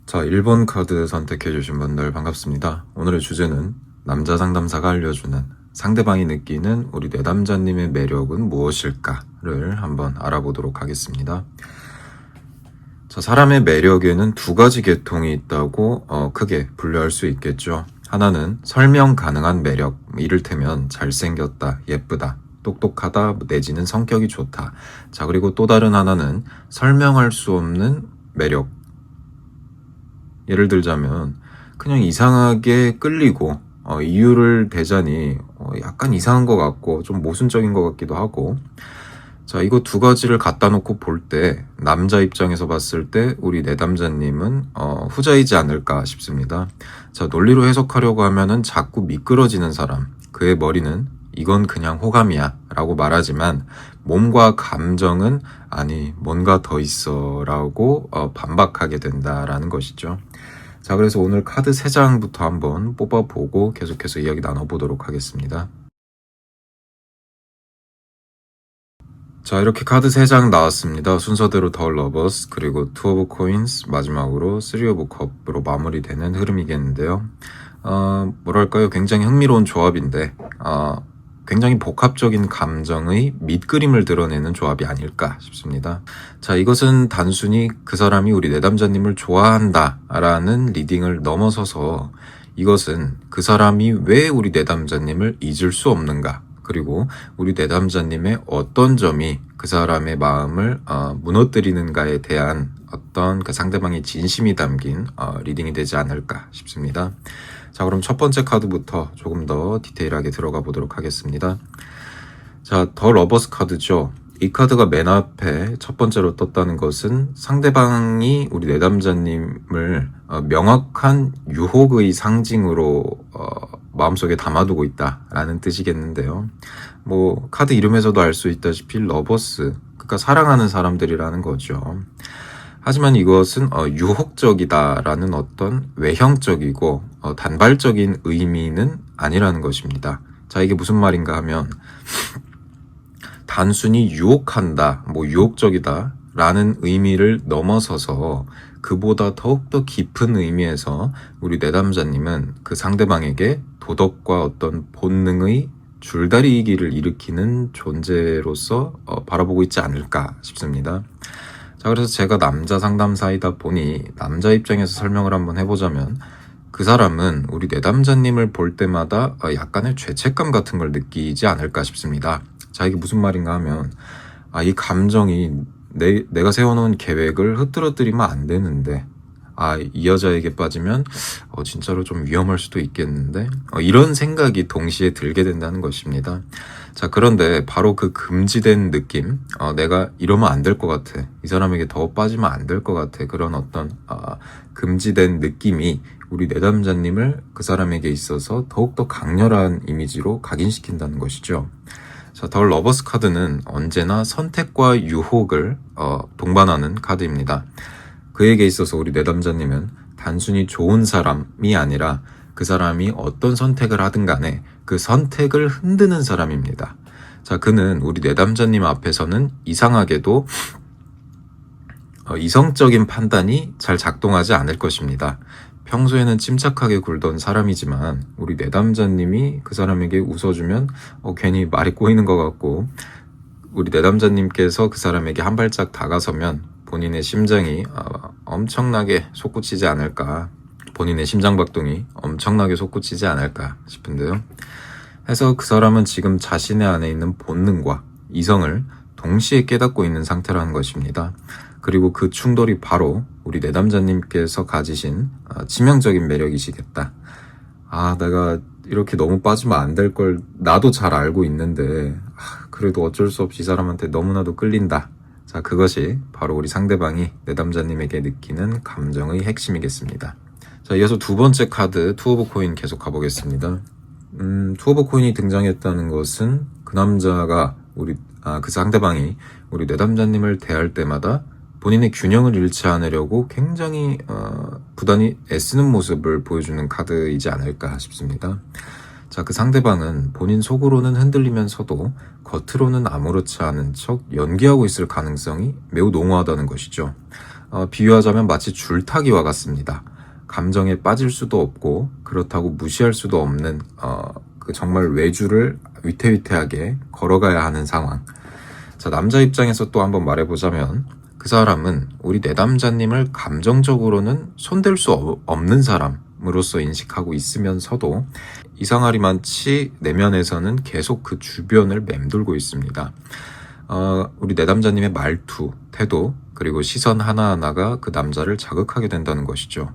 자, 1번 카드 선택해주신 분들 반갑습니다. 오늘의 주제는 남자 상담사가 알려주는 상대방이 느끼는 우리 내담자님의 매력은 무엇일까를 한번 알아보도록 하겠습니다. 자, 사람의 매력에는 두 가지 계통이 있다고 크게 분류할 수 있겠죠. 하나는 설명 가능한 매력, 이를테면 잘생겼다, 예쁘다, 똑똑하다, 내지는 성격이 좋다. 자, 그리고 또 다른 하나는 설명할 수 없는 매력. 예를 들자면 그냥 이상하게 끌리고 이유를 대자니 약간 이상한 것 같고 좀 모순적인 것 같기도 하고. 자, 이거 두 가지를 갖다 놓고 볼 때 남자 입장에서 봤을 때 우리 내담자님은 후자이지 않을까 싶습니다. 자, 논리로 해석하려고 하면은 자꾸 미끄러지는 사람, 그의 머리는 이건 그냥 호감이야 라고 말하지만 몸과 감정은 아니 뭔가 더 있어 라고 반박하게 된다라는 것이죠. 자, 그래서 오늘 카드 3장부터 한번 뽑아보고 계속해서 이야기 나눠보도록 하겠습니다. 자, 이렇게 카드 3장 나왔습니다. 순서대로 더 러버스, 그리고 투 오브 코인스, 마지막으로 쓰리 오브 컵으로 마무리되는 흐름이겠는데요. 뭐랄까요, 굉장히 흥미로운 조합인데 굉장히 복합적인 감정의 밑그림을 드러내는 조합이 아닐까 싶습니다. 자, 이것은 단순히 그 사람이 우리 내담자님을 좋아한다 라는 리딩을 넘어서서 이것은 그 사람이 왜 우리 내담자님을 잊을 수 없는가, 그리고 우리 내담자님의 어떤 점이 그 사람의 마음을 무너뜨리는가에 대한 어떤 그 상대방의 진심이 담긴 리딩이 되지 않을까 싶습니다. 자, 그럼 첫 번째 카드부터 조금 더 디테일하게 들어가 보도록 하겠습니다. 자, 더 러버스 카드죠. 이 카드가 맨 앞에 첫 번째로 떴다는 것은 상대방이 우리 내담자님을 명확한 유혹의 상징으로 마음속에 담아두고 있다라는 뜻이겠는데요. 뭐 카드 이름에서도 알 수 있다시피 러버스, 그러니까 사랑하는 사람들이라는 거죠. 하지만 이것은 유혹적이다라는 어떤 외형적이고 단발적인 의미는 아니라는 것입니다. 자, 이게 무슨 말인가 하면 단순히 유혹한다, 뭐 유혹적이다 라는 의미를 넘어서서 그보다 더욱더 깊은 의미에서 우리 내담자님은 그 상대방에게 도덕과 어떤 본능의 줄다리기를 일으키는 존재로서 바라보고 있지 않을까 싶습니다. 자, 그래서 제가 남자 상담사이다 보니 남자 입장에서 설명을 한번 해보자면 그 사람은 우리 내담자님을 볼 때마다 약간의 죄책감 같은 걸 느끼지 않을까 싶습니다. 자, 이게 무슨 말인가 하면 이 감정이 내가 세워놓은 계획을 흐트러뜨리면 안 되는데 이 여자에게 빠지면 진짜로 좀 위험할 수도 있겠는데 이런 생각이 동시에 들게 된다는 것입니다. 자, 그런데 바로 그 금지된 느낌, 내가 이러면 안 될 것 같아, 이 사람에게 더 빠지면 안 될 것 같아, 그런 어떤 금지된 느낌이 우리 내담자님을 그 사람에게 있어서 더욱더 강렬한 이미지로 각인시킨다는 것이죠. 자, 더 러버스 카드는 언제나 선택과 유혹을 동반하는 카드입니다. 그에게 있어서 우리 내담자님은 단순히 좋은 사람이 아니라 그 사람이 어떤 선택을 하든 간에 그 선택을 흔드는 사람입니다. 자, 그는 우리 내담자님 앞에서는 이상하게도 이성적인 판단이 잘 작동하지 않을 것입니다. 평소에는 침착하게 굴던 사람이지만 우리 내담자님이 그 사람에게 웃어주면 괜히 말이 꼬이는 것 같고, 우리 내담자님께서 그 사람에게 한 발짝 다가서면 본인의 심장이 엄청나게 솟구치지 않을까, 본인의 심장박동이 엄청나게 솟구치지 않을까 싶은데요. 해서 그 사람은 지금 자신의 안에 있는 본능과 이성을 동시에 깨닫고 있는 상태라는 것입니다. 그리고 그 충돌이 바로 우리 내담자님께서 가지신 치명적인 매력이시겠다. 내가 이렇게 너무 빠지면 안 될 걸 나도 잘 알고 있는데 그래도 어쩔 수 없이 이 사람한테 너무나도 끌린다. 자, 그것이 바로 우리 상대방이 내담자님에게 느끼는 감정의 핵심이겠습니다. 자, 이어서 두 번째 카드 투 오브 코인 계속 가보겠습니다. 투 오브 코인이 등장했다는 것은 그 남자가 그 상대방이 우리 내담자님을 대할 때마다 본인의 균형을 잃지 않으려고 굉장히 부단히 애쓰는 모습을 보여주는 카드이지 않을까 싶습니다. 자, 그 상대방은 본인 속으로는 흔들리면서도 겉으로는 아무렇지 않은 척 연기하고 있을 가능성이 매우 농후하다는 것이죠. 비유하자면 마치 줄타기와 같습니다. 감정에 빠질 수도 없고 그렇다고 무시할 수도 없는 그 정말 외줄을 위태위태하게 걸어가야 하는 상황. 자, 남자 입장에서 또 한번 말해보자면 그 사람은 우리 내담자님을 감정적으로는 손댈 수 없는 사람으로서 인식하고 있으면서도 이상하리만치 내면에서는 계속 그 주변을 맴돌고 있습니다. 우리 내담자님의 말투, 태도, 그리고 시선 하나하나가 그 남자를 자극하게 된다는 것이죠.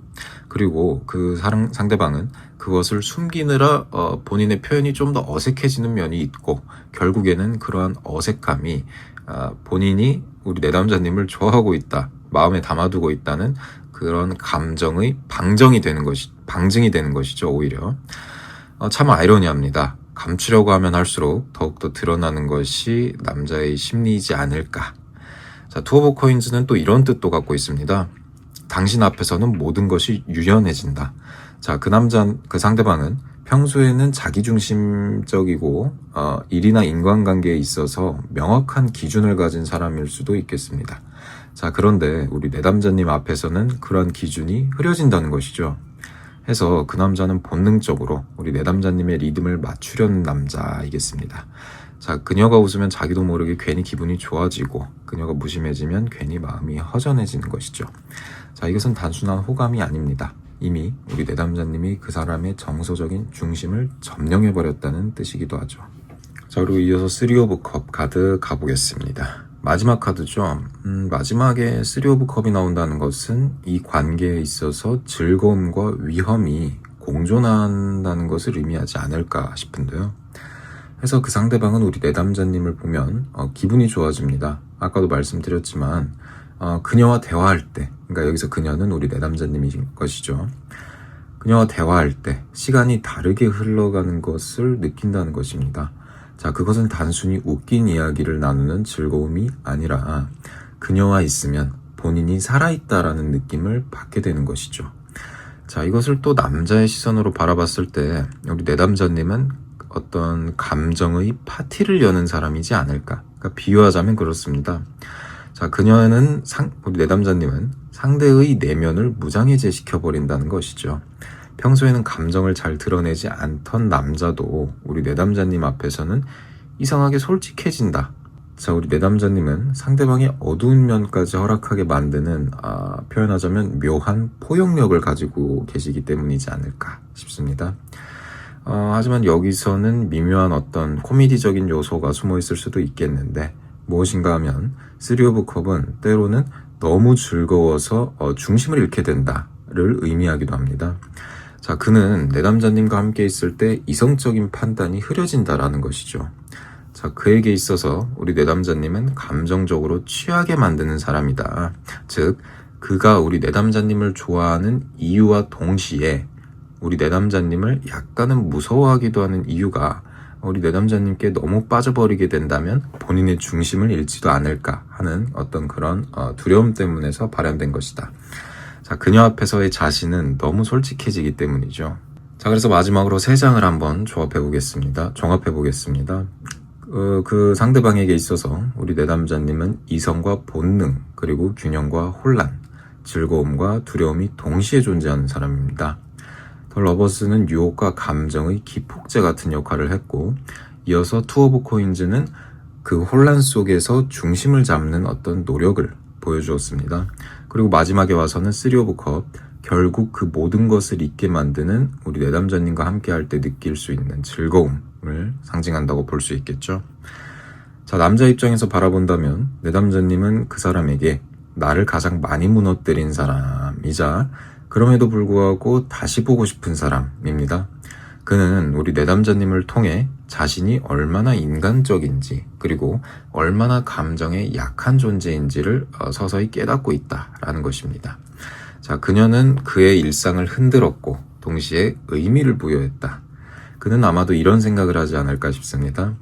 그리고 그 상대방은 그것을 숨기느라 본인의 표현이 좀 더 어색해지는 면이 있고 결국에는 그러한 어색함이 본인이 우리 내담자님을 좋아하고 있다, 마음에 담아두고 있다는 그런 감정의 방증이 되는 것이죠. 오히려 참 아이러니합니다. 감추려고 하면 할수록 더욱더 드러나는 것이 남자의 심리이지 않을까. 자, 투 오브 코인즈는 또 이런 뜻도 갖고 있습니다. 당신 앞에서는 모든 것이 유연해진다. 자, 그 상대방은 평소에는 자기중심적이고 일이나 인간관계에 있어서 명확한 기준을 가진 사람일 수도 있겠습니다. 자, 그런데 우리 내담자님 앞에서는 그러한 기준이 흐려진다는 것이죠. 해서 그 남자는 본능적으로 우리 내담자님의 리듬을 맞추려는 남자이겠습니다. 자, 그녀가 웃으면 자기도 모르게 괜히 기분이 좋아지고 그녀가 무심해지면 괜히 마음이 허전해지는 것이죠. 자, 이것은 단순한 호감이 아닙니다. 이미 우리 내담자님이 그 사람의 정서적인 중심을 점령해버렸다는 뜻이기도 하죠. 자, 그리고 이어서 3 오브 컵 카드 가보겠습니다. 마지막 카드죠. 마지막에 3 오브 컵이 나온다는 것은 이 관계에 있어서 즐거움과 위험이 공존한다는 것을 의미하지 않을까 싶은데요. 그래서 그 상대방은 우리 내담자님을 보면 기분이 좋아집니다. 아까도 말씀드렸지만 그녀와 대화할 때, 그러니까 여기서 그녀는 우리 내담자님인 것이죠. 그녀와 대화할 때 시간이 다르게 흘러가는 것을 느낀다는 것입니다. 자, 그것은 단순히 웃긴 이야기를 나누는 즐거움이 아니라 그녀와 있으면 본인이 살아있다라는 느낌을 받게 되는 것이죠. 자, 이것을 또 남자의 시선으로 바라봤을 때 우리 내담자님은 어떤 감정의 파티를 여는 사람이지 않을까. 그러니까 비유하자면 그렇습니다. 자, 우리 내담자님은 상대의 내면을 무장해제시켜버린다는 것이죠. 평소에는 감정을 잘 드러내지 않던 남자도 우리 내담자님 앞에서는 이상하게 솔직해진다. 자, 우리 내담자님은 상대방의 어두운 면까지 허락하게 만드는 표현하자면 묘한 포용력을 가지고 계시기 때문이지 않을까 싶습니다. 하지만 여기서는 미묘한 어떤 코미디적인 요소가 숨어 있을 수도 있겠는데 무엇인가 하면 3 오브 컵은 때로는 너무 즐거워서 중심을 잃게 된다를 의미하기도 합니다. 자, 그는 내담자님과 함께 있을 때 이성적인 판단이 흐려진다라는 것이죠. 자, 그에게 있어서 우리 내담자님은 감정적으로 취하게 만드는 사람이다. 즉, 그가 우리 내담자님을 좋아하는 이유와 동시에 우리 내담자님을 약간은 무서워하기도 하는 이유가 우리 내담자님께 너무 빠져버리게 된다면 본인의 중심을 잃지도 않을까 하는 어떤 그런 두려움 때문에서 발현된 것이다. 자, 그녀 앞에서의 자신은 너무 솔직해지기 때문이죠. 자, 그래서 마지막으로 3장을 한번 종합해보겠습니다. 그 상대방에게 있어서 우리 내담자님은 이성과 본능, 그리고 균형과 혼란, 즐거움과 두려움이 동시에 존재하는 사람입니다. 더 러버스는 유혹과 감정의 기폭제 같은 역할을 했고, 이어서 투 오브 코인즈는 그 혼란 속에서 중심을 잡는 어떤 노력을 보여주었습니다. 그리고 마지막에 와서는 3 오브 컵, 결국 그 모든 것을 잊게 만드는 우리 내담자님과 함께 할 때 느낄 수 있는 즐거움을 상징한다고 볼 수 있겠죠. 자, 남자 입장에서 바라본다면 내담자님은 그 사람에게 나를 가장 많이 무너뜨린 사람이자 그럼에도 불구하고 다시 보고 싶은 사람입니다. 그는 우리 내담자님을 통해 자신이 얼마나 인간적인지 그리고 얼마나 감정에 약한 존재인지를 서서히 깨닫고 있다라는 것입니다. 자, 그녀는 그의 일상을 흔들었고 동시에 의미를 부여했다. 그는 아마도 이런 생각을 하지 않을까 싶습니다.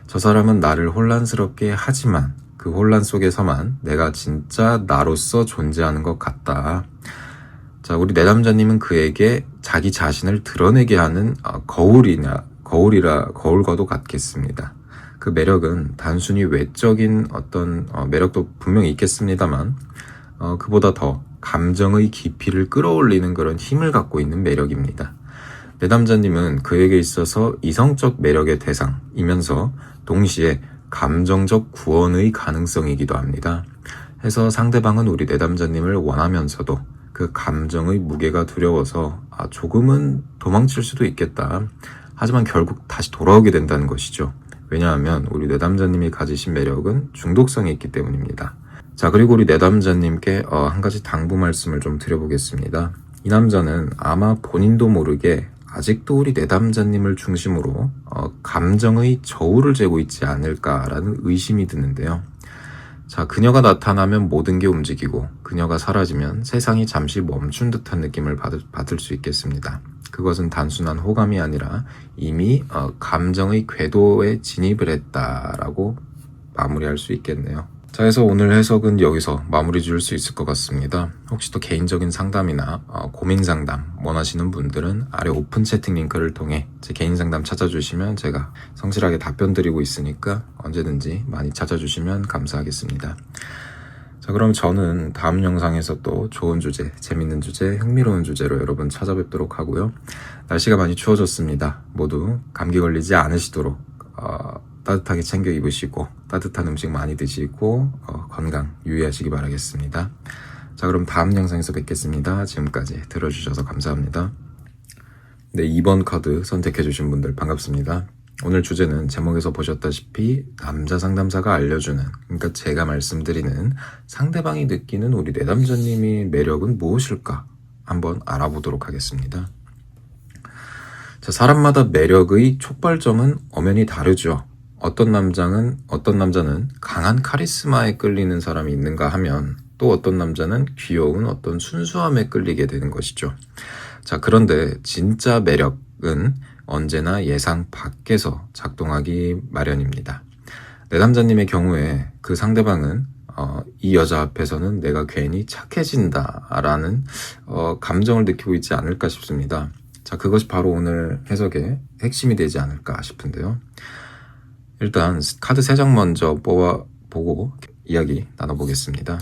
저 사람은 나를 혼란스럽게 하지만 그 혼란 속에서만 내가 진짜 나로서 존재하는 것 같다. 자, 우리 내담자님은 그에게 자기 자신을 드러내게 하는 거울과도 같겠습니다. 그 매력은 단순히 외적인 어떤 매력도 분명히 있겠습니다만 그보다 더 감정의 깊이를 끌어올리는 그런 힘을 갖고 있는 매력입니다. 내담자님은 그에게 있어서 이성적 매력의 대상이면서 동시에 감정적 구원의 가능성이기도 합니다. 해서 상대방은 우리 내담자님을 원하면서도 그 감정의 무게가 두려워서 조금은 도망칠 수도 있겠다. 하지만 결국 다시 돌아오게 된다는 것이죠. 왜냐하면 우리 내담자님이 가지신 매력은 중독성이 있기 때문입니다. 자, 그리고 우리 내담자님께 한 가지 당부 말씀을 좀 드려보겠습니다. 이 남자는 아마 본인도 모르게 아직도 우리 내담자님을 중심으로 감정의 저울을 재고 있지 않을까라는 의심이 드는데요. 자, 그녀가 나타나면 모든 게 움직이고 그녀가 사라지면 세상이 잠시 멈춘 듯한 느낌을 받을 수 있겠습니다. 그것은 단순한 호감이 아니라 이미 감정의 궤도에 진입을 했다라고 마무리할 수 있겠네요. 자, 그래서 오늘 해석은 여기서 마무리 지을 수 있을 것 같습니다. 혹시 또 개인적인 상담이나 고민 상담 원하시는 분들은 아래 오픈 채팅 링크를 통해 제 개인 상담 찾아주시면 제가 성실하게 답변 드리고 있으니까 언제든지 많이 찾아주시면 감사하겠습니다. 자, 그럼 저는 다음 영상에서 또 좋은 주제, 재밌는 주제, 흥미로운 주제로 여러분 찾아뵙도록 하고요. 날씨가 많이 추워졌습니다. 모두 감기 걸리지 않으시도록 따뜻하게 챙겨 입으시고 따뜻한 음식 많이 드시고 건강 유의하시기 바라겠습니다. 자, 그럼 다음 영상에서 뵙겠습니다. 지금까지 들어주셔서 감사합니다. 네, 2번 카드 선택해주신 분들 반갑습니다. 오늘 주제는 제목에서 보셨다시피 남자 상담사가 알려주는, 그러니까 제가 말씀드리는 상대방이 느끼는 우리 내담자님의 매력은 무엇일까 한번 알아보도록 하겠습니다. 자, 사람마다 매력의 촉발점은 엄연히 다르죠. 어떤 남자는 강한 카리스마에 끌리는 사람이 있는가 하면 또 어떤 남자는 귀여운 어떤 순수함에 끌리게 되는 것이죠. 자, 그런데 진짜 매력은 언제나 예상 밖에서 작동하기 마련입니다. 내담자님의 경우에 그 상대방은 이 여자 앞에서는 내가 괜히 착해진다라는 감정을 느끼고 있지 않을까 싶습니다. 자, 그것이 바로 오늘 해석의 핵심이 되지 않을까 싶은데요. 일단 카드 3장 먼저 뽑아보고 이야기 나눠보겠습니다.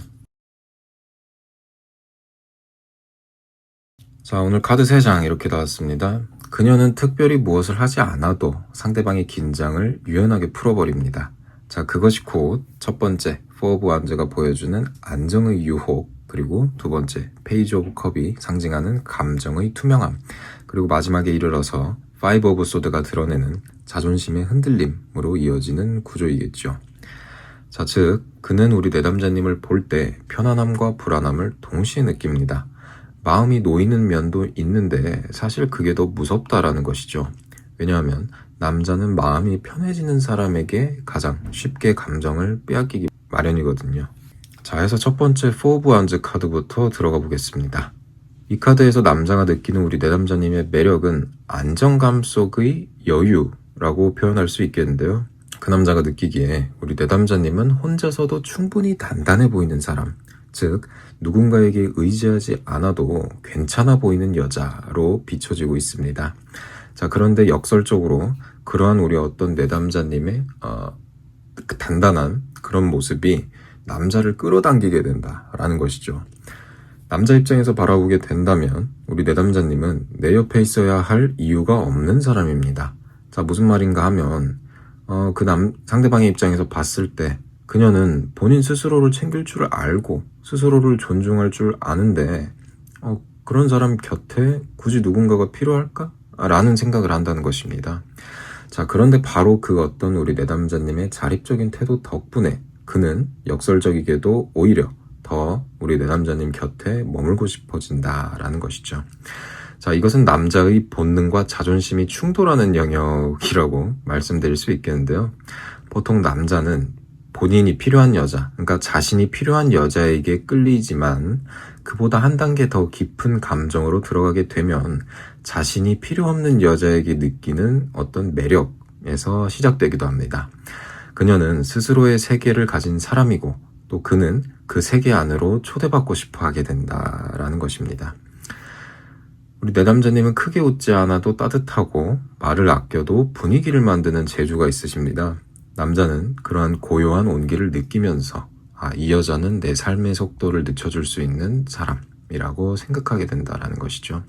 자, 오늘 카드 3장 이렇게 나왔습니다. 그녀는 특별히 무엇을 하지 않아도 상대방의 긴장을 유연하게 풀어버립니다. 자, 그것이 곧 첫 번째 포 오브 완즈가 보여주는 안정의 유혹, 그리고 두 번째 페이지 오브 컵이 상징하는 감정의 투명함, 그리고 마지막에 이르러서 파이브 오브 소드가 드러내는 자존심의 흔들림으로 이어지는 구조이겠죠. 자, 즉 그는 우리 내담자님을 볼 때 편안함과 불안함을 동시에 느낍니다. 마음이 놓이는 면도 있는데 사실 그게 더 무섭다라는 것이죠. 왜냐하면 남자는 마음이 편해지는 사람에게 가장 쉽게 감정을 빼앗기기 마련이거든요. 자, 해서 첫 번째 포 오브 완즈 카드부터 들어가 보겠습니다. 이 카드에서 남자가 느끼는 우리 내담자님의 매력은 안정감 속의 여유라고 표현할 수 있겠는데요. 그 남자가 느끼기에 우리 내담자님은 혼자서도 충분히 단단해 보이는 사람, 즉 누군가에게 의지하지 않아도 괜찮아 보이는 여자로 비춰지고 있습니다. 자, 그런데 역설적으로 그러한 우리 어떤 내담자님의 단단한 그런 모습이 남자를 끌어당기게 된다라는 것이죠. 남자 입장에서 바라보게 된다면 우리 내담자님은 내 옆에 있어야 할 이유가 없는 사람입니다. 자, 무슨 말인가 하면 상대방의 입장에서 봤을 때 그녀는 본인 스스로를 챙길 줄 알고 스스로를 존중할 줄 아는데 그런 사람 곁에 굳이 누군가가 필요할까? 라는 생각을 한다는 것입니다. 자, 그런데 바로 그 어떤 우리 내담자님의 자립적인 태도 덕분에 그는 역설적이게도 오히려 더 우리 내담자님 곁에 머물고 싶어진다라는 것이죠. 자, 이것은 남자의 본능과 자존심이 충돌하는 영역이라고 말씀드릴 수 있겠는데요. 보통 남자는 본인이 필요한 여자, 그러니까 자신이 필요한 여자에게 끌리지만 그보다 한 단계 더 깊은 감정으로 들어가게 되면 자신이 필요 없는 여자에게 느끼는 어떤 매력에서 시작되기도 합니다. 그녀는 스스로의 세계를 가진 사람이고 또 그는 그 세계 안으로 초대받고 싶어 하게 된다라는 것입니다. 우리 내담자님은 크게 웃지 않아도 따뜻하고 말을 아껴도 분위기를 만드는 재주가 있으십니다. 남자는 그러한 고요한 온기를 느끼면서 이 여자는 내 삶의 속도를 늦춰줄 수 있는 사람이라고 생각하게 된다라는 것이죠.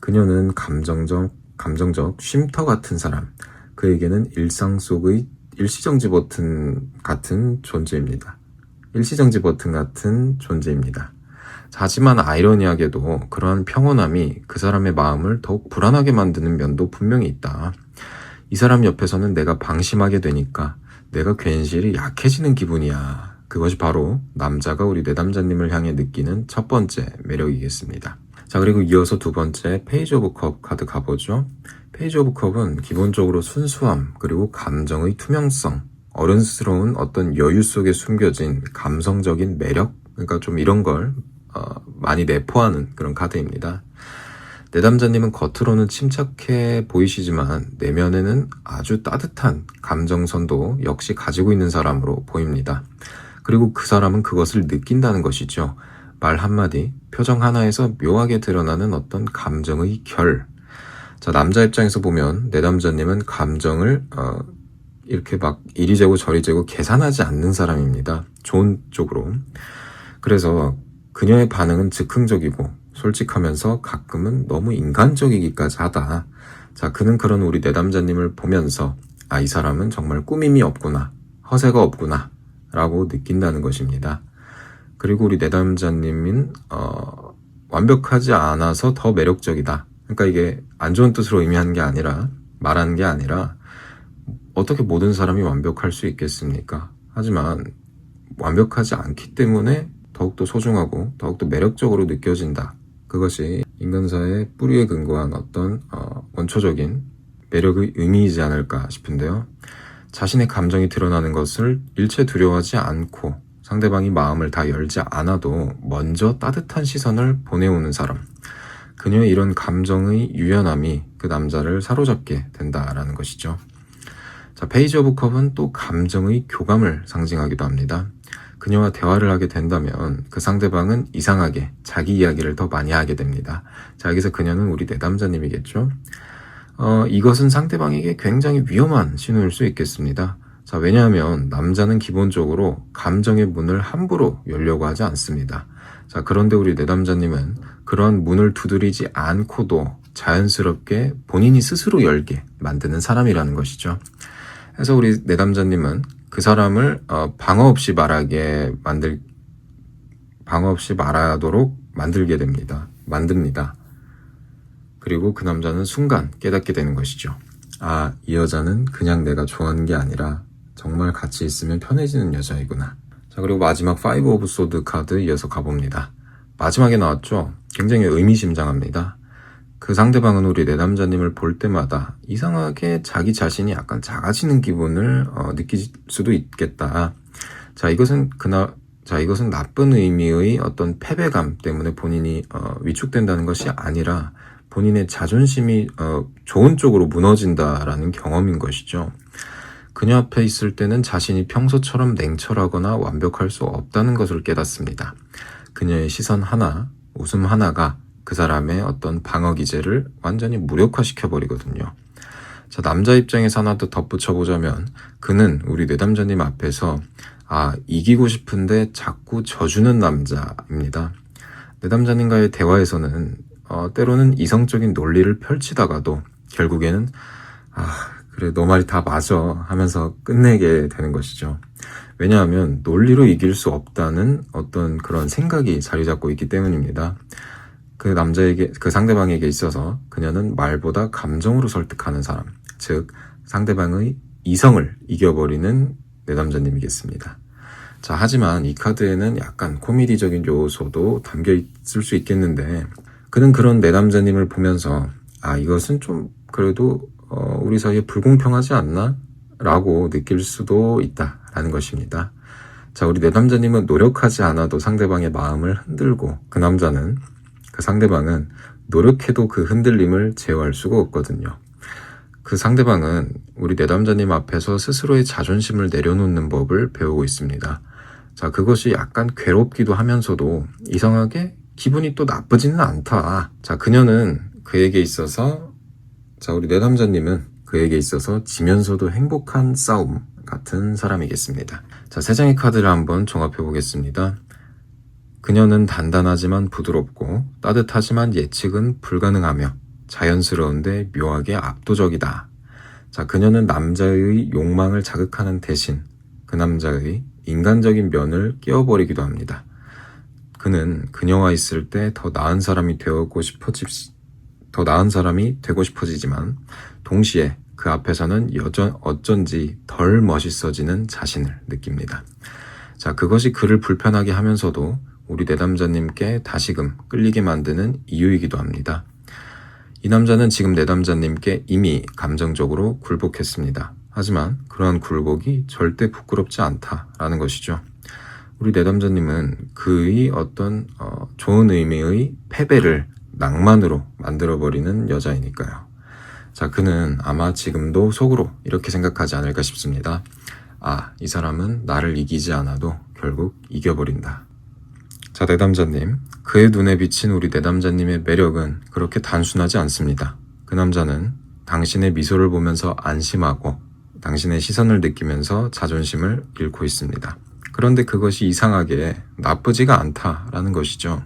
그녀는 감정적 쉼터 같은 사람, 그에게는 일상 속의 일시정지 버튼 같은 존재입니다. 하지만 아이러니하게도 그러한 평온함이 그 사람의 마음을 더욱 불안하게 만드는 면도 분명히 있다. 이 사람 옆에서는 내가 방심하게 되니까 내가 괜시리 약해지는 기분이야. 그것이 바로 남자가 우리 내담자님을 향해 느끼는 첫 번째 매력이겠습니다. 자, 그리고 이어서 두 번째 페이지 오브 컵 카드 가보죠. 페이지 오브 컵은 기본적으로 순수함, 그리고 감정의 투명성, 어른스러운 어떤 여유 속에 숨겨진 감성적인 매력, 그러니까 좀 이런 걸 많이 내포하는 그런 카드입니다. 내담자님은 겉으로는 침착해 보이시지만 내면에는 아주 따뜻한 감정선도 역시 가지고 있는 사람으로 보입니다. 그리고 그 사람은 그것을 느낀다는 것이죠. 말 한마디, 표정 하나에서 묘하게 드러나는 어떤 감정의 결. 자, 남자 입장에서 보면 내담자님은 감정을 이렇게 막 이리 재고 저리 재고 계산하지 않는 사람입니다. 좋은 쪽으로. 그래서 그녀의 반응은 즉흥적이고 솔직하면서 가끔은 너무 인간적이기까지 하다. 자, 그는 그런 우리 내담자님을 보면서 이 사람은 정말 꾸밈이 없구나, 허세가 없구나 라고 느낀다는 것입니다. 그리고 우리 내담자님은 완벽하지 않아서 더 매력적이다. 그러니까 이게 안 좋은 뜻으로 말하는 게 아니라 어떻게 모든 사람이 완벽할 수 있겠습니까? 하지만 완벽하지 않기 때문에 더욱더 소중하고 더욱더 매력적으로 느껴진다. 그것이 인간사의 뿌리에 근거한 어떤 원초적인 매력의 의미이지 않을까 싶은데요. 자신의 감정이 드러나는 것을 일체 두려워하지 않고 상대방이 마음을 다 열지 않아도 먼저 따뜻한 시선을 보내오는 사람. 그녀의 이런 감정의 유연함이 그 남자를 사로잡게 된다라는 것이죠. 자, 페이지 오브 컵은 또 감정의 교감을 상징하기도 합니다. 그녀와 대화를 하게 된다면 그 상대방은 이상하게 자기 이야기를 더 많이 하게 됩니다. 자, 여기서 그녀는 우리 내담자님이겠죠. 이것은 상대방에게 굉장히 위험한 신호일 수 있겠습니다. 자, 왜냐하면 남자는 기본적으로 감정의 문을 함부로 열려고 하지 않습니다. 자, 그런데 우리 내담자님은 그러한 문을 두드리지 않고도 자연스럽게 본인이 스스로 열게 만드는 사람이라는 것이죠. 그래서 우리 내담자님은 그 사람을 방어 없이 말하도록 만듭니다. 그리고 그 남자는 순간 깨닫게 되는 것이죠. 이 여자는 그냥 내가 좋아하는 게 아니라 정말 같이 있으면 편해지는 여자이구나. 자, 그리고 마지막 5 오브 소드 카드 이어서 가봅니다. 마지막에 나왔죠. 굉장히 의미심장합니다. 그 상대방은 우리 내담자님을 볼 때마다 이상하게 자기 자신이 약간 작아지는 기분을 느낄 수도 있겠다. 자, 이것은 나쁜 의미의 어떤 패배감 때문에 본인이 위축된다는 것이 아니라 본인의 자존심이 좋은 쪽으로 무너진다라는 경험인 것이죠. 그녀 앞에 있을 때는 자신이 평소처럼 냉철하거나 완벽할 수 없다는 것을 깨닫습니다. 그녀의 시선 하나, 웃음 하나가 그 사람의 어떤 방어 기제를 완전히 무력화시켜버리거든요. 자, 남자 입장에서 하나 더 덧붙여보자면 그는 우리 내담자님 앞에서 이기고 싶은데 자꾸 져주는 남자입니다. 내담자님과의 대화에서는 때로는 이성적인 논리를 펼치다가도 결국에는 그래 너 말이 다 맞아 하면서 끝내게 되는 것이죠. 왜냐하면 논리로 이길 수 없다는 어떤 그런 생각이 자리 잡고 있기 때문입니다. 그 상대방에게 있어서 그녀는 말보다 감정으로 설득하는 사람, 즉 상대방의 이성을 이겨버리는 내담자님이겠습니다. 자, 하지만 이 카드에는 약간 코미디적인 요소도 담겨 있을 수 있겠는데 그는 그런 내담자님을 보면서 이것은 좀 그래도 우리 사이에 불공평하지 않나? 라고 느낄 수도 있다라는 것입니다. 자, 우리 내담자님은 노력하지 않아도 상대방의 마음을 흔들고 그 상대방은 노력해도 그 흔들림을 제어할 수가 없거든요. 그 상대방은 우리 내담자님 앞에서 스스로의 자존심을 내려놓는 법을 배우고 있습니다. 자, 그것이 약간 괴롭기도 하면서도 이상하게 기분이 또 나쁘지는 않다. 자, 우리 내담자님은 그에게 있어서 지면서도 행복한 싸움, 같은 사람이겠습니다. 자, 세 장의 카드를 한번 종합해 보겠습니다. 그녀는 단단하지만 부드럽고 따뜻하지만 예측은 불가능하며 자연스러운데 묘하게 압도적이다. 자, 그녀는 남자의 욕망을 자극하는 대신 그 남자의 인간적인 면을 깨워버리기도 합니다. 그는 그녀와 있을 때 더 나은 사람이 되고 싶어지지만 동시에 그 앞에서는 어쩐지 덜 멋있어지는 자신을 느낍니다. 자, 그것이 그를 불편하게 하면서도 우리 내담자님께 다시금 끌리게 만드는 이유이기도 합니다. 이 남자는 지금 내담자님께 이미 감정적으로 굴복했습니다. 하지만 그러한 굴복이 절대 부끄럽지 않다라는 것이죠. 우리 내담자님은 그의 어떤 좋은 의미의 패배를 낭만으로 만들어버리는 여자이니까요. 자, 그는 아마 지금도 속으로 이렇게 생각하지 않을까 싶습니다. 아, 이 사람은 나를 이기지 않아도 결국 이겨버린다. 자, 내담자님, 그의 눈에 비친 우리 내담자님의 매력은 그렇게 단순하지 않습니다. 그 남자는 당신의 미소를 보면서 안심하고 당신의 시선을 느끼면서 자존심을 잃고 있습니다. 그런데 그것이 이상하게 나쁘지가 않다라는 것이죠.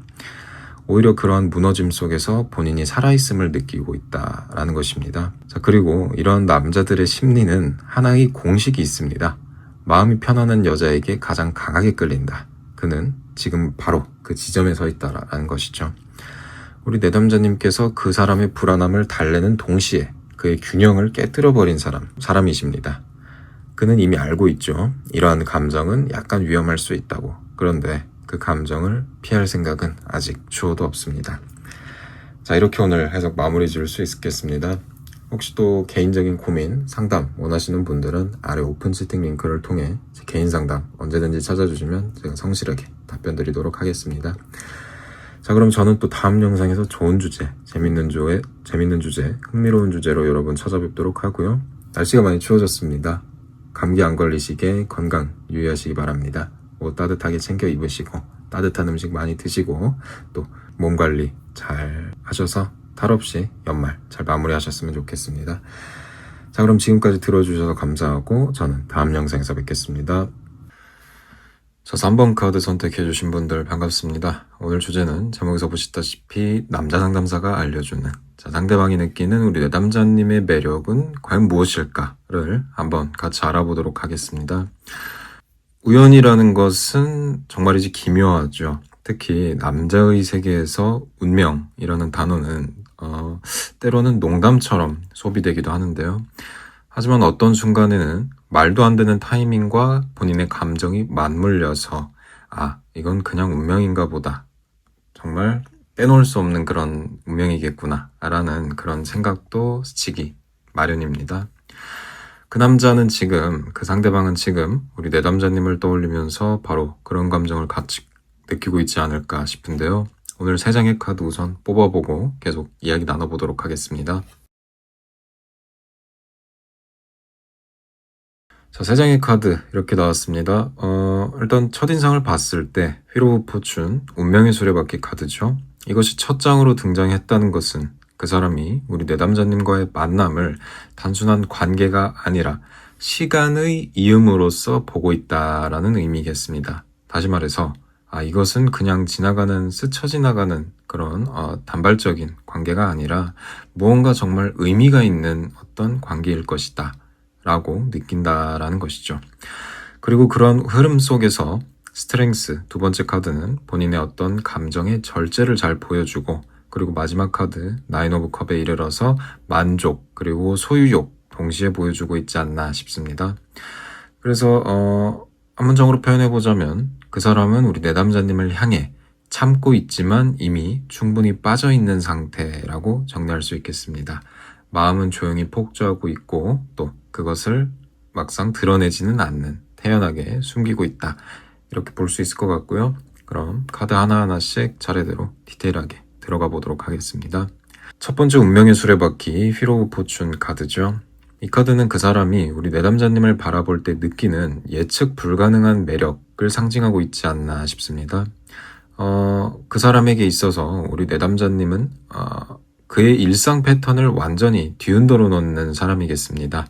오히려 그러한 무너짐 속에서 본인이 살아있음을 느끼고 있다라는 것입니다. 자, 그리고 이런 남자들의 심리는 하나의 공식이 있습니다. 마음이 편안한 여자에게 가장 강하게 끌린다. 그는 지금 바로 그 지점에 서 있다라는 것이죠. 우리 내담자님께서 그 사람의 불안함을 달래는 동시에 그의 균형을 깨뜨려버린 사람이십니다. 그는 이미 알고 있죠. 이러한 감정은 약간 위험할 수 있다고. 그런데 그 감정을 피할 생각은 아직 주어도 없습니다. 자, 이렇게 오늘 해석 마무리 지을 수 있겠습니다. 혹시 또 개인적인 고민, 상담 원하시는 분들은 아래 오픈 채팅 링크를 통해 제 개인 상담 언제든지 찾아주시면 제가 성실하게 답변 드리도록 하겠습니다. 자, 그럼 저는 또 다음 영상에서 좋은 주제, 재밌는 주제, 흥미로운 주제로 여러분 찾아뵙도록 하고요. 날씨가 많이 추워졌습니다. 감기 안 걸리시게 건강 유의하시기 바랍니다. 옷 따뜻하게 챙겨 입으시고 따뜻한 음식 많이 드시고 또 몸 관리 잘 하셔서 탈 없이 연말 잘 마무리하셨으면 좋겠습니다. 자, 그럼 지금까지 들어주셔서 감사하고 저는 다음 영상에서 뵙겠습니다. 자, 3번 카드 선택해주신 분들 반갑습니다. 오늘 주제는 제목에서 보시다시피 남자 상담사가 알려주는 상대방이 느끼는 우리 내담자님의 매력은 과연 무엇일까를 한번 같이 알아보도록 하겠습니다. 우연이라는 것은 정말이지 기묘하죠. 특히 남자의 세계에서 운명이라는 단어는 때로는 농담처럼 소비되기도 하는데요. 하지만 어떤 순간에는 말도 안 되는 타이밍과 본인의 감정이 맞물려서 아, 이건 그냥 운명인가 보다. 정말 빼놓을 수 없는 그런 운명이겠구나 라는 그런 생각도 스치기 마련입니다. 그 남자는 지금, 그 상대방은 지금 우리 내담자님을 떠올리면서 바로 그런 감정을 같이 느끼고 있지 않을까 싶은데요. 오늘 3장의 카드 우선 뽑아보고 계속 이야기 나눠보도록 하겠습니다. 자, 3장의 카드 이렇게 나왔습니다. 일단 첫인상을 봤을 때 휠 오브 포춘, 운명의 수레바퀴 카드죠. 이것이 첫 장으로 등장했다는 것은 그 사람이 우리 내담자님과의 만남을 단순한 관계가 아니라 시간의 이음으로써 보고 있다라는 의미겠습니다. 다시 말해서 이것은 그냥 스쳐 지나가는 그런 단발적인 관계가 아니라 무언가 정말 의미가 있는 어떤 관계일 것이다 라고 느낀다라는 것이죠. 그리고 그런 흐름 속에서 스트렝스 두 번째 카드는 본인의 어떤 감정의 절제를 잘 보여주고 그리고 마지막 카드 나인 오브 컵에 이르러서 만족 그리고 소유욕 동시에 보여주고 있지 않나 싶습니다. 그래서 한 문장으로 표현해보자면 그 사람은 우리 내담자님을 향해 참고 있지만 이미 충분히 빠져있는 상태라고 정리할 수 있겠습니다. 마음은 조용히 폭주하고 있고 또 그것을 막상 드러내지는 않는 태연하게 숨기고 있다. 이렇게 볼 수 있을 것 같고요. 그럼 카드 하나하나씩 차례대로 디테일하게 들어가 보도록 하겠습니다. 첫 번째 운명의 수레바퀴 휠 오브 포춘 카드죠. 이 카드는 그 사람이 우리 내담자님을 바라볼 때 느끼는 예측 불가능한 매력을 상징하고 있지 않나 싶습니다. 그 사람에게 있어서 우리 내담자님은 그의 일상 패턴을 완전히 뒤흔들어 놓는 사람이겠습니다.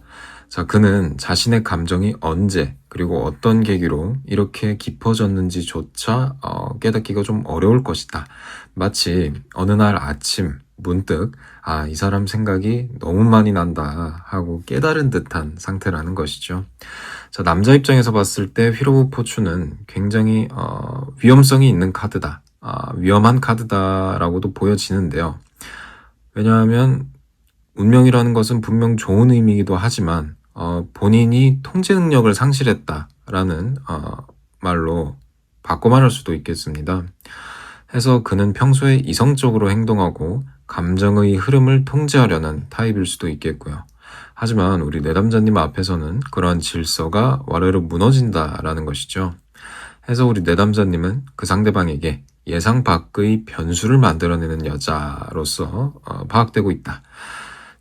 자, 그는 자신의 감정이 언제 그리고 어떤 계기로 이렇게 깊어졌는지조차 깨닫기가 좀 어려울 것이다. 마치 어느 날 아침 문득 이 사람 생각이 너무 많이 난다 하고 깨달은 듯한 상태라는 것이죠. 자, 남자 입장에서 봤을 때 휠 오브 포춘은 굉장히 위험성이 있는 카드다. 위험한 카드다라고도 보여지는데요. 왜냐하면 운명이라는 것은 분명 좋은 의미이기도 하지만 본인이 통제 능력을 상실했다라는 말로 바꿔 말할 수도 있겠습니다. 해서 그는 평소에 이성적으로 행동하고 감정의 흐름을 통제하려는 타입일 수도 있겠고요. 하지만 우리 내담자님 앞에서는 그러한 질서가 와르르 무너진다라는 것이죠. 해서 우리 내담자님은 그 상대방에게 예상 밖의 변수를 만들어내는 여자로서 파악되고 있다.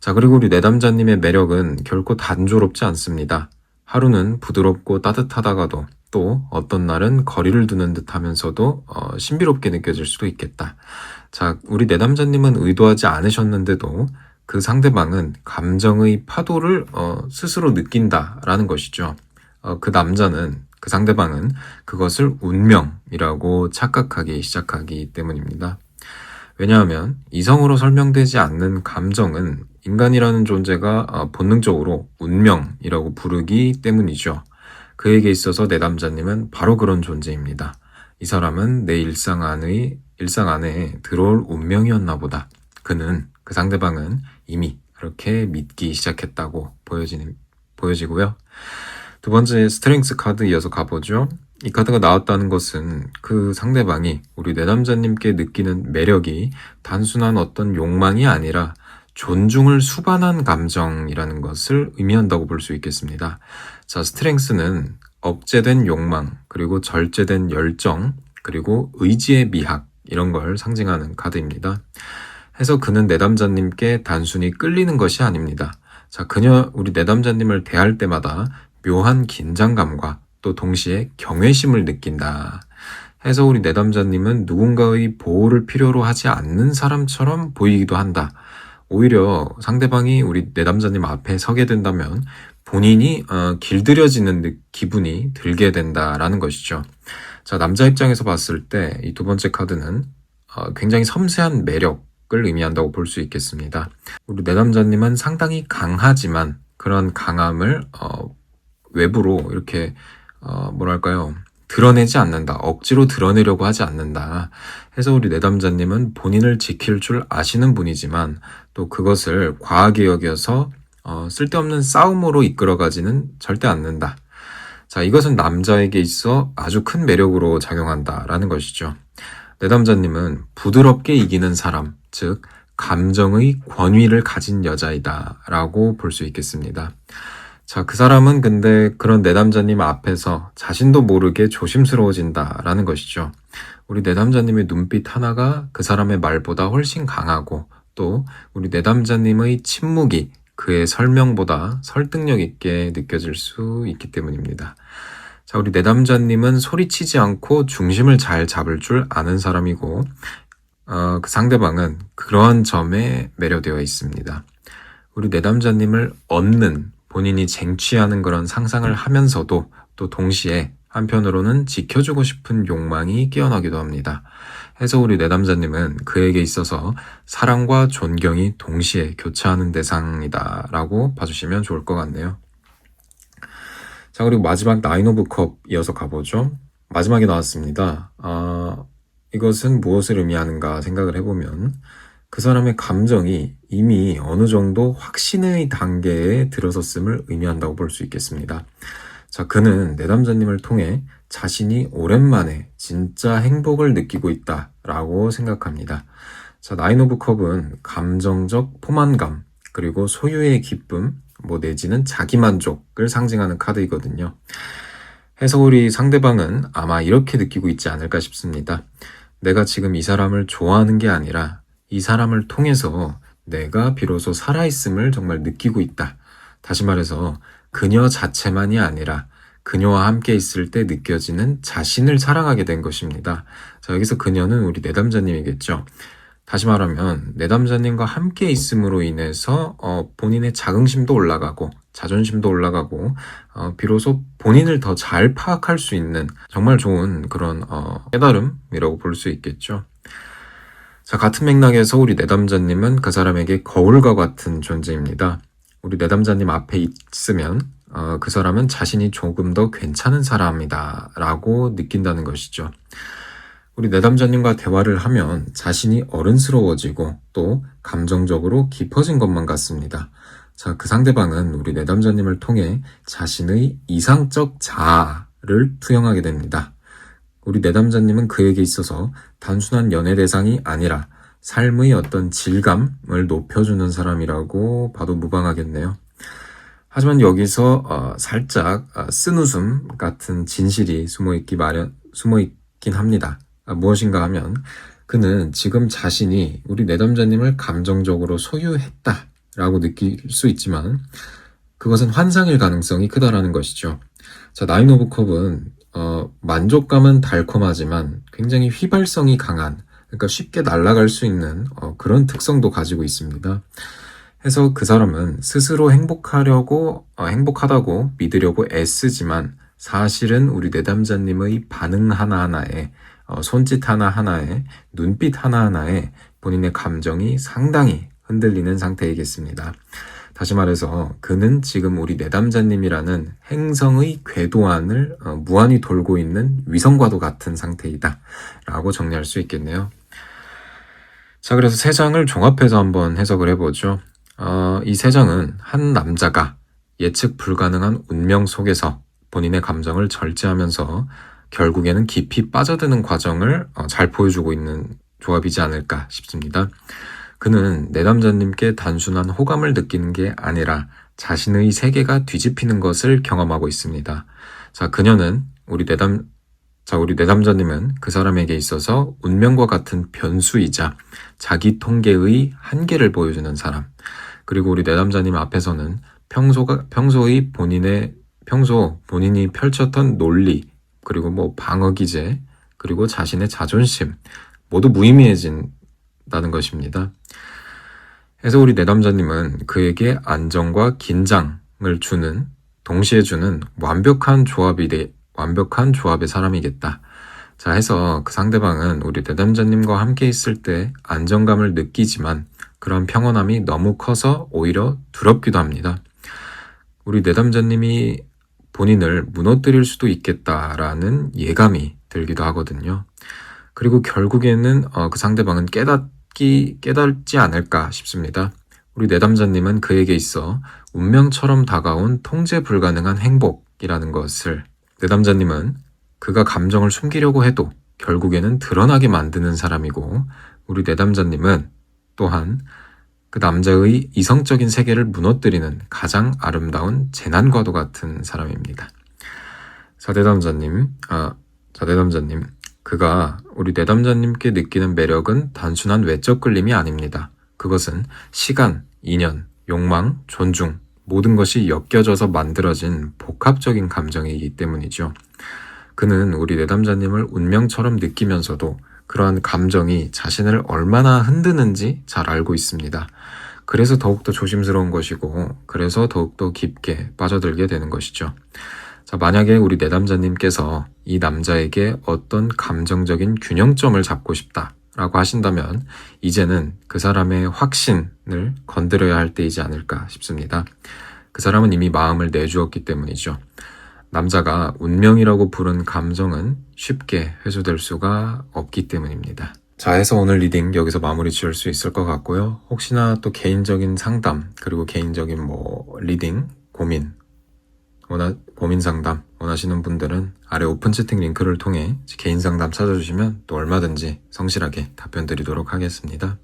자, 그리고 우리 내담자님의 매력은 결코 단조롭지 않습니다. 하루는 부드럽고 따뜻하다가도 또 어떤 날은 거리를 두는 듯 하면서도 신비롭게 느껴질 수도 있겠다. 자, 우리 내담자님은 의도하지 않으셨는데도 그 상대방은 감정의 파도를 스스로 느낀다라는 것이죠. 그 상대방은 그것을 운명이라고 착각하기 시작하기 때문입니다. 왜냐하면 이성으로 설명되지 않는 감정은 인간이라는 존재가 본능적으로 운명이라고 부르기 때문이죠. 그에게 있어서 내담자님은 바로 그런 존재입니다. 이 사람은 내 일상 안에 들어올 운명이었나 보다. 그 상대방은 이미 그렇게 믿기 시작했다고 보여지고요. 두 번째 스트렝스 카드 이어서 가보죠. 이 카드가 나왔다는 것은 그 상대방이 우리 내담자님께 느끼는 매력이 단순한 어떤 욕망이 아니라 존중을 수반한 감정이라는 것을 의미한다고 볼 수 있겠습니다. 자, 스트렝스는 억제된 욕망, 그리고 절제된 열정, 그리고 의지의 미학 이런 걸 상징하는 카드입니다. 해서 그는 내담자님께 단순히 끌리는 것이 아닙니다. 자, 우리 내담자님을 대할 때마다 묘한 긴장감과 또 동시에 경외심을 느낀다. 해서 우리 내담자님은 누군가의 보호를 필요로 하지 않는 사람처럼 보이기도 한다. 오히려 상대방이 우리 내담자님 앞에 서게 된다면 본인이 길들여지는 기분이 들게 된다라는 것이죠. 자, 남자 입장에서 봤을 때 이 두 번째 카드는 굉장히 섬세한 매력을 의미한다고 볼 수 있겠습니다. 우리 내담자님은 상당히 강하지만 그런 강함을 외부로 이렇게 드러내지 않는다. 억지로 드러내려고 하지 않는다. 해서 우리 내담자님은 본인을 지킬 줄 아시는 분이지만 또 그것을 과하게 여겨서 쓸데없는 싸움으로 이끌어가지는 절대 않는다. 자, 이것은 남자에게 있어 아주 큰 매력으로 작용한다라는 것이죠. 내담자님은 부드럽게 이기는 사람, 즉 감정의 권위를 가진 여자이다 라고 볼 수 있겠습니다. 자, 그 사람은 근데 그런 내담자님 앞에서 자신도 모르게 조심스러워진다라는 것이죠. 우리 내담자님의 눈빛 하나가 그 사람의 말보다 훨씬 강하고 또 우리 내담자님의 침묵이 그의 설명보다 설득력 있게 느껴질 수 있기 때문입니다. 자, 우리 내담자님은 소리치지 않고 중심을 잘 잡을 줄 아는 사람이고 그 상대방은 그러한 점에 매료되어 있습니다. 우리 내담자님을 얻는 본인이 쟁취하는 그런 상상을 하면서도 또 동시에 한편으로는 지켜주고 싶은 욕망이 깨어나기도 합니다. 해서 우리 내담자님은 그에게 있어서 사랑과 존경이 동시에 교차하는 대상이다 라고 봐주시면 좋을 것 같네요. 자, 그리고 마지막 나인 오브 컵 이어서 가보죠. 마지막에 나왔습니다. 이것은 무엇을 의미하는가 생각을 해보면 그 사람의 감정이 이미 어느 정도 확신의 단계에 들어섰음을 의미한다고 볼 수 있겠습니다. 자, 그는 내담자님을 통해 자신이 오랜만에 진짜 행복을 느끼고 있다라고 생각합니다. 자, 나인 오브 컵은 감정적 포만감, 그리고 소유의 기쁨, 내지는 자기만족을 상징하는 카드이거든요. 해서 우리 상대방은 아마 이렇게 느끼고 있지 않을까 싶습니다. 내가 지금 이 사람을 좋아하는 게 아니라 이 사람을 통해서 내가 비로소 살아있음을 정말 느끼고 있다. 다시 말해서 그녀 자체만이 아니라 그녀와 함께 있을 때 느껴지는 자신을 사랑하게 된 것입니다. 자, 여기서 그녀는 우리 내담자님이겠죠. 다시 말하면 내담자님과 함께 있음으로 인해서 본인의 자긍심도 올라가고 자존심도 올라가고 비로소 본인을 더 잘 파악할 수 있는 정말 좋은 그런 깨달음이라고 볼 수 있겠죠. 자, 같은 맥락에서 우리 내담자님은 그 사람에게 거울과 같은 존재입니다. 우리 내담자님 앞에 있으면 그 사람은 자신이 조금 더 괜찮은 사람이다 라고 느낀다는 것이죠. 우리 내담자님과 대화를 하면 자신이 어른스러워지고 또 감정적으로 깊어진 것만 같습니다. 자, 그 상대방은 우리 내담자님을 통해 자신의 이상적 자아를 투영하게 됩니다. 우리 내담자님은 그에게 있어서 단순한 연애 대상이 아니라 삶의 어떤 질감을 높여주는 사람이라고 봐도 무방하겠네요. 하지만 여기서 살짝 쓴웃음 같은 진실이 숨어있긴 합니다. 무엇인가 하면 그는 지금 자신이 우리 내담자님을 감정적으로 소유했다라고 느낄 수 있지만 그것은 환상일 가능성이 크다라는 것이죠. 자, 나인 오브 컵은 만족감은 달콤하지만 굉장히 휘발성이 강한, 그러니까 쉽게 날아갈 수 있는 그런 특성도 가지고 있습니다. 해서 그 사람은 스스로 행복하다고 믿으려고 애쓰지만 사실은 우리 내담자님의 반응 하나하나에 손짓 하나하나에 눈빛 하나하나에 본인의 감정이 상당히 흔들리는 상태이겠습니다. 다시 말해서 그는 지금 우리 내담자님이라는 행성의 궤도 안을 무한히 돌고 있는 위성과도 같은 상태이다 라고 정리할 수 있겠네요. 자, 그래서 세 장을 종합해서 한번 해석을 해보죠. 이 세 장은 한 남자가 예측 불가능한 운명 속에서 본인의 감정을 절제하면서 결국에는 깊이 빠져드는 과정을 잘 보여주고 있는 조합이지 않을까 싶습니다. 그는 내담자님께 단순한 호감을 느끼는 게 아니라 자신의 세계가 뒤집히는 것을 경험하고 있습니다. 자, 그녀는 우리 내담자님은 그 사람에게 있어서 운명과 같은 변수이자 자기 통계의 한계를 보여주는 사람. 그리고 우리 내담자님 앞에서는 평소의 본인이 펼쳤던 논리, 그리고 방어 기제, 그리고 자신의 자존심 모두 무의미해진다는 것입니다. 그래서 우리 내담자님은 그에게 안정과 긴장을 동시에 주는 완벽한 조합의 사람이겠다. 자, 해서 그 상대방은 우리 내담자님과 함께 있을 때 안정감을 느끼지만 그런 평온함이 너무 커서 오히려 두렵기도 합니다. 우리 내담자님이 본인을 무너뜨릴 수도 있겠다라는 예감이 들기도 하거든요. 그리고 결국에는 그 상대방은 깨닫지 않을까 싶습니다. 우리 내담자님은 그에게 있어 운명처럼 다가온 통제 불가능한 행복이라는 것을, 내담자님은 그가 감정을 숨기려고 해도 결국에는 드러나게 만드는 사람이고, 우리 내담자님은 또한 그 남자의 이성적인 세계를 무너뜨리는 가장 아름다운 재난과도 같은 사람입니다. 자, 내담자님, 그가 우리 내담자님께 느끼는 매력은 단순한 외적 끌림이 아닙니다. 그것은 시간, 인연, 욕망, 존중, 모든 것이 엮여져서 만들어진 복합적인 감정이기 때문이죠. 그는 우리 내담자님을 운명처럼 느끼면서도 그러한 감정이 자신을 얼마나 흔드는지 잘 알고 있습니다. 그래서 더욱더 조심스러운 것이고, 그래서 더욱더 깊게 빠져들게 되는 것이죠. 자, 만약에 우리 내담자님께서 이 남자에게 어떤 감정적인 균형점을 잡고 싶다라고 하신다면 이제는 그 사람의 확신을 건드려야 할 때이지 않을까 싶습니다. 그 사람은 이미 마음을 내주었기 때문이죠. 남자가 운명이라고 부른 감정은 쉽게 회수될 수가 없기 때문입니다. 자, 해서 오늘 리딩 여기서 마무리 지을 수 있을 것 같고요. 혹시나 또 개인적인 상담, 그리고 개인적인 리딩, 고민 상담 원하시는 분들은 아래 오픈 채팅 링크를 통해 개인 상담 찾아주시면 또 얼마든지 성실하게 답변 드리도록 하겠습니다.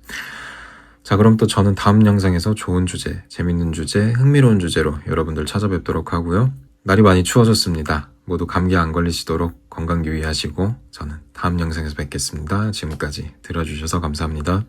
자, 그럼 또 저는 다음 영상에서 좋은 주제, 재밌는 주제, 흥미로운 주제로 여러분들 찾아뵙도록 하고요. 날이 많이 추워졌습니다. 모두 감기 안 걸리시도록 건강 유의하시고 저는 다음 영상에서 뵙겠습니다. 지금까지 들어주셔서 감사합니다.